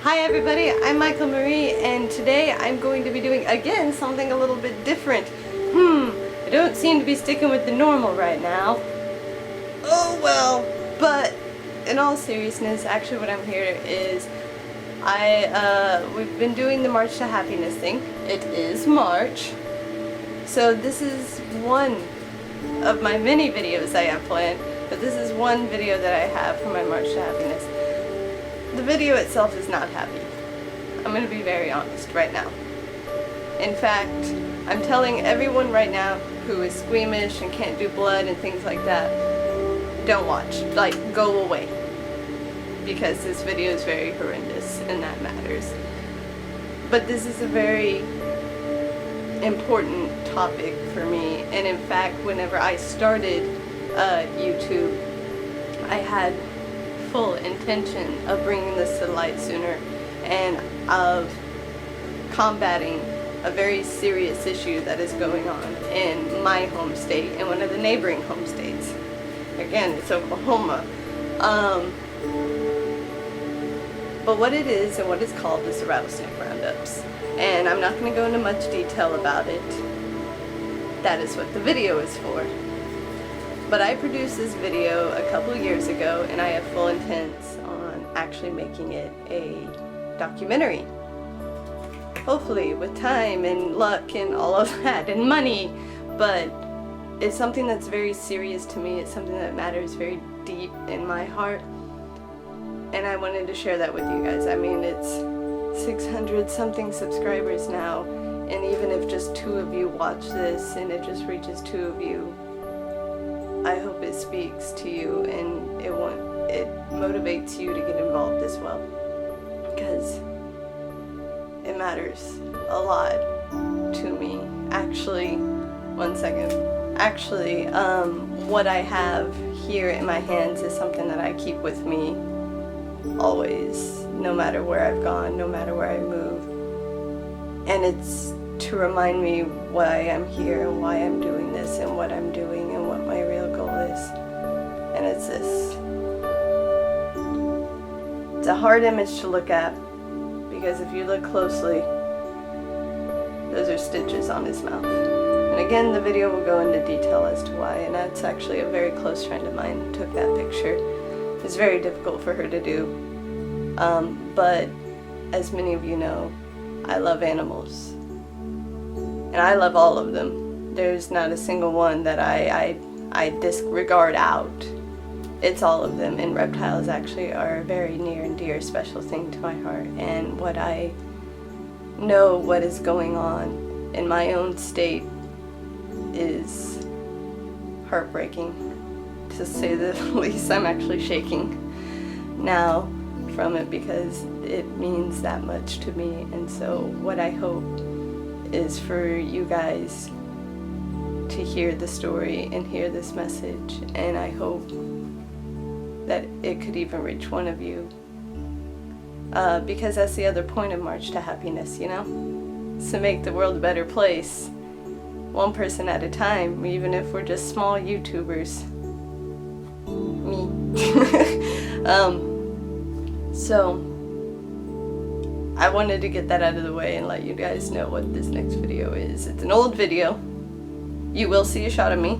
Hi everybody, I'm Mykal Marie, and today I'm going to be doing, again, something a little bit different. I don't seem to be sticking with the normal right now. Oh well. But, in all seriousness, actually what I'm here is, we've been doing the March to Happiness thing. It is March. So this is one of my many videos I have planned, but this is one video that I have for my March to Happiness. The video itself is not happy. I'm going to be very honest right now. In fact, I'm telling everyone right now who is squeamish and can't do blood and things like that, don't watch. Like, go away. Because this video is very horrendous and that matters. But this is a very important topic for me, and in fact, whenever I started YouTube, I had full intention of bringing this to light sooner and of combating a very serious issue that is going on in my home state and one of the neighboring home states. Again, it's Oklahoma. But what it is and what it's called is the Rattlesnake Roundups. And I'm not going to go into much detail about it. That is what the video is for. But I produced this video a couple years ago, and I have full intents on actually making it a documentary. Hopefully, with time and luck and all of that, and money. But it's something that's very serious to me. It's something that matters very deep in my heart. And I wanted to share that with you guys. I mean, it's 600 something subscribers now, and even if just 2 of you watch this and it just reaches 2 of you, I hope it speaks to you and it motivates you to get involved as well, because it matters a lot to me. Actually, one second. Actually, what I have here in my hands is something that I keep with me always, no matter where I've gone, no matter where I move. And it's to remind me why I'm here and why I'm doing this and what I'm doing and what my real goal is. And it's this. It's a hard image to look at, because if you look closely, those are stitches on his mouth. And again, the video will go into detail as to why, and that's actually a very close friend of mine who took that picture. It's very difficult for her to do. But as many of you know, I love animals. And I love all of them. There's not a single one that I disregard out. It's all of them. And reptiles actually are a very near and dear special thing to my heart. And what I know what is going on in my own state is heartbreaking, to say the least. I'm actually shaking now from it because it means that much to me. And so what I hope is for you guys to hear the story and hear this message, and I hope that it could even reach one of you, because that's the other point of March to Happiness, you know? It's to make the world a better place, one person at a time, even if we're just small YouTubers. Me. So I wanted to get that out of the way and let you guys know what this next video is. It's an old video. You will see a shot of me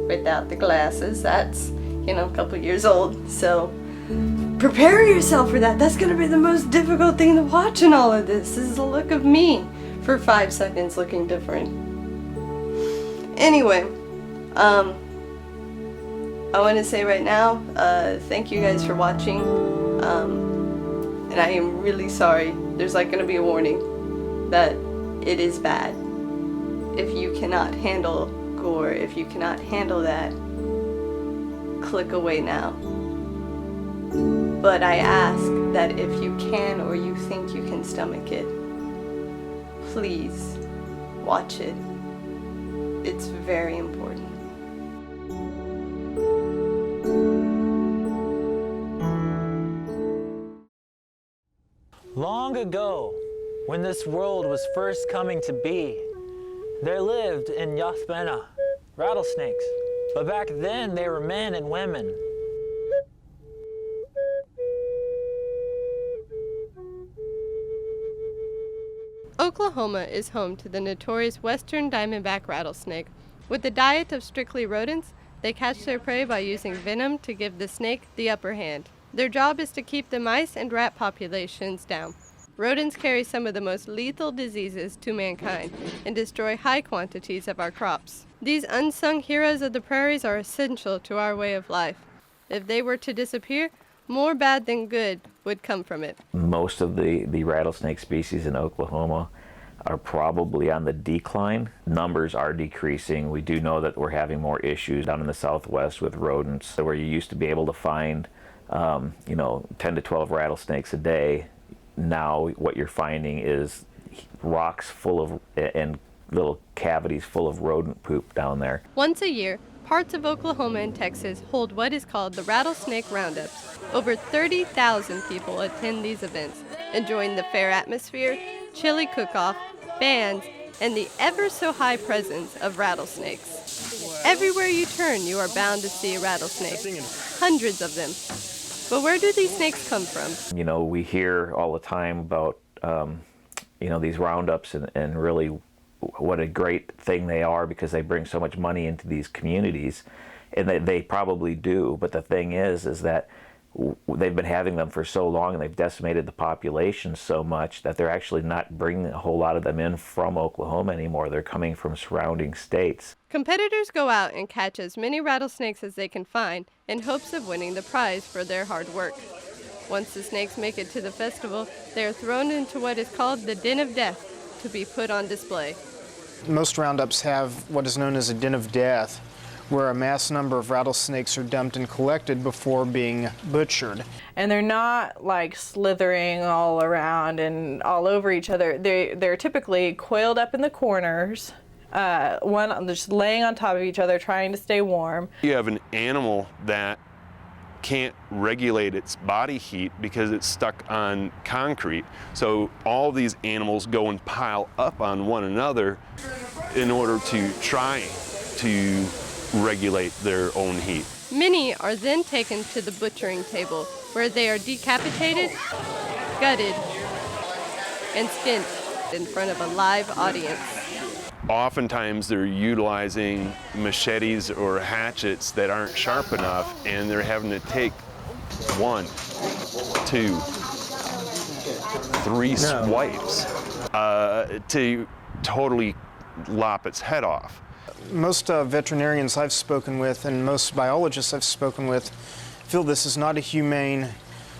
without the glasses. That's, you know, a couple years old. So prepare yourself for that. That's going to be the most difficult thing to watch in all of this. This is a look of me for 5 seconds looking different. Anyway, I want to say right now, thank you guys for watching. And I am really sorry. There's like going to be a warning that it is bad. If you cannot handle gore, if you cannot handle that, click away now. But I ask that if you can or you think you can stomach it, please watch it. It's very important. Long ago, when this world was first coming to be, there lived in Yathbena rattlesnakes. But back then, they were men and women. Oklahoma is home to the notorious western diamondback rattlesnake. With a diet of strictly rodents, they catch their prey by using venom to give the snake the upper hand. Their job is to keep the mice and rat populations down. Rodents carry some of the most lethal diseases to mankind and destroy high quantities of our crops. These unsung heroes of the prairies are essential to our way of life. If they were to disappear, more bad than good would come from it. Most of the rattlesnake species in Oklahoma are probably on the decline. Numbers are decreasing. We do know that we're having more issues down in the southwest with rodents. So where you used to be able to find 10 to 12 rattlesnakes a day, now what you're finding is rocks full of and little cavities full of rodent poop down there. Once a year, parts of Oklahoma and Texas hold what is called the Rattlesnake Roundups. Over 30,000 people attend these events, enjoying the fair atmosphere, chili cook-off, bands, and the ever-so-high presence of rattlesnakes. Everywhere you turn, you are bound to see a rattlesnake, hundreds of them. But where do these snakes come from? You know, we hear all the time about, these roundups and really what a great thing they are because they bring so much money into these communities, and they probably do. But the thing is that they've been having them for so long and they've decimated the population so much that they're actually not bringing a whole lot of them in from Oklahoma anymore. They're coming from surrounding states. Competitors go out and catch as many rattlesnakes as they can find in hopes of winning the prize for their hard work. Once the snakes make it to the festival, they are thrown into what is called the Den of Death to be put on display. Most roundups have what is known as a Den of Death, where a mass number of rattlesnakes are dumped and collected before being butchered. And they're not like slithering all around and all over each other. They're typically coiled up in the corners, one just laying on top of each other trying to stay warm. You have an animal that can't regulate its body heat because it's stuck on concrete. So all these animals go and pile up on one another in order to try to regulate their own heat. Many are then taken to the butchering table, where they are decapitated, gutted, and skinned in front of a live audience. Oftentimes they're utilizing machetes or hatchets that aren't sharp enough, and they're having to take 1, 2, 3 swipes to totally lop its head off. Most veterinarians I've spoken with and most biologists I've spoken with feel this is not a humane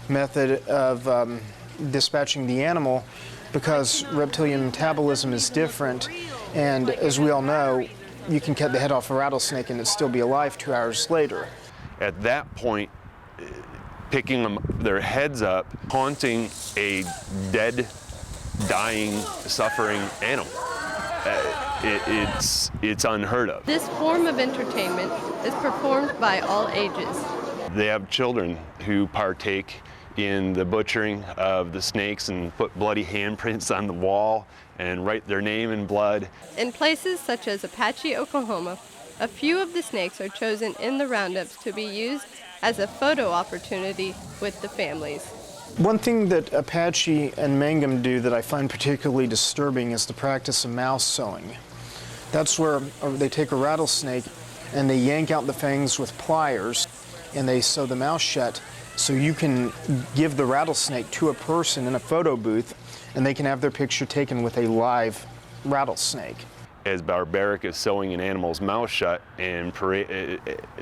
method of dispatching the animal because reptilian metabolism is different, and as we all know, you can cut the head off a rattlesnake and it'd still be alive 2 hours later. At that point, picking their heads up, haunting a dead, dying, suffering animal. It's unheard of. This form of entertainment is performed by all ages. They have children who partake in the butchering of the snakes and put bloody handprints on the wall and write their name in blood. In places such as Apache, Oklahoma, a few of the snakes are chosen in the roundups to be used as a photo opportunity with the families. One thing that Apache and Mangum do that I find particularly disturbing is the practice of mouse sewing. That's where they take a rattlesnake and they yank out the fangs with pliers and they sew the mouth shut so you can give the rattlesnake to a person in a photo booth and they can have their picture taken with a live rattlesnake. As barbaric as sewing an animal's mouth shut and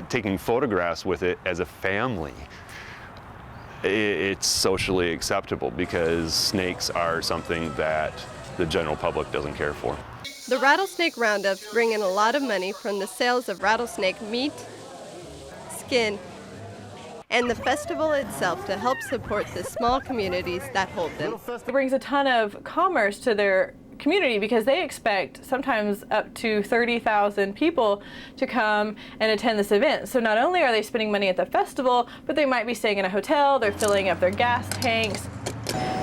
taking photographs with it as a family, it's socially acceptable because snakes are something that the general public doesn't care for. The Rattlesnake Roundups bring in a lot of money from the sales of rattlesnake meat, skin, and the festival itself to help support the small communities that hold them. It brings a ton of commerce to their community because they expect sometimes up to 30,000 people to come and attend this event. So not only are they spending money at the festival, but they might be staying in a hotel, they're filling up their gas tanks,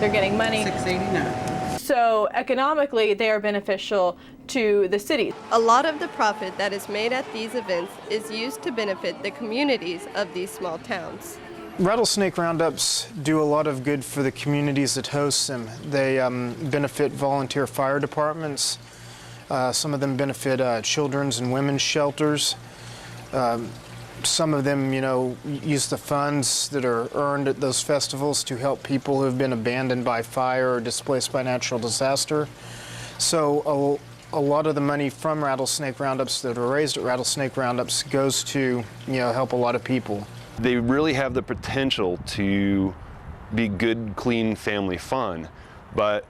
they're getting money. $6.89. So economically, they are beneficial to the city. A lot of the profit that is made at these events is used to benefit the communities of these small towns. Rattlesnake Roundups do a lot of good for the communities that host them. They benefit volunteer fire departments. Some of them benefit children's and women's shelters. Some of them, use the funds that are earned at those festivals to help people who have been abandoned by fire or displaced by natural disaster. So a lot of the money from Rattlesnake Roundups that are raised at Rattlesnake Roundups goes to, help a lot of people. They really have the potential to be good, clean family fun, but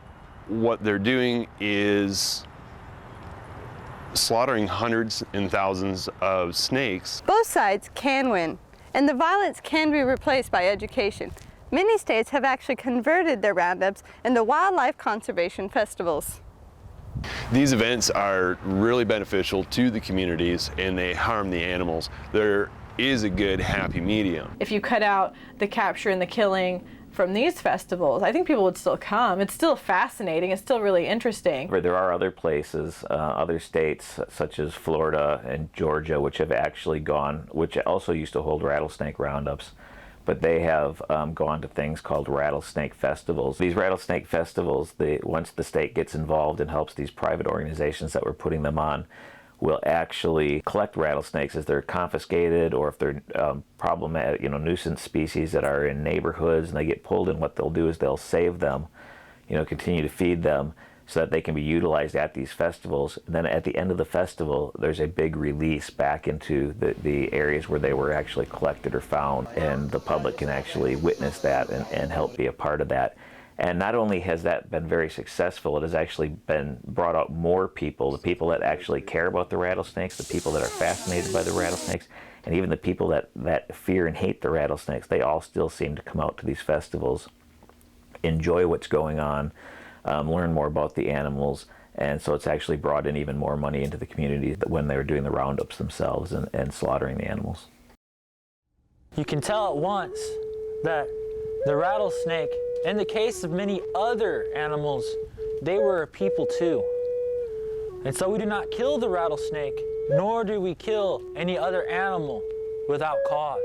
what they're doing is slaughtering hundreds and thousands of snakes. Both sides can win, and the violence can be replaced by education. Many states have actually converted their roundups into wildlife conservation festivals. These events are really beneficial to the communities and they harm the animals. There is a good happy medium. If you cut out the capture and the killing from these festivals, I think people would still come. It's still fascinating. It's still really interesting. There are other places, other states such as Florida and Georgia, which have actually gone, which also used to hold rattlesnake roundups, but they have gone to things called rattlesnake festivals. These rattlesnake festivals, once the state gets involved and helps these private organizations that were putting them on, will actually collect rattlesnakes as they're confiscated, or if they're problematic, nuisance species that are in neighborhoods and they get pulled in, what they'll do is they'll save them, continue to feed them so that they can be utilized at these festivals. And then at the end of the festival, there's a big release back into the areas where they were actually collected or found, and the public can actually witness that and help be a part of that. And not only has that been very successful, it has actually been brought out more people, the people that actually care about the rattlesnakes, the people that are fascinated by the rattlesnakes, and even the people that fear and hate the rattlesnakes. They all still seem to come out to these festivals, enjoy what's going on, learn more about the animals, and so it's actually brought in even more money into the community when they were doing the roundups themselves and slaughtering the animals. You can tell at once that the rattlesnake, in the case of many other animals, they were a people too. And so we do not kill the rattlesnake, nor do we kill any other animal without cause.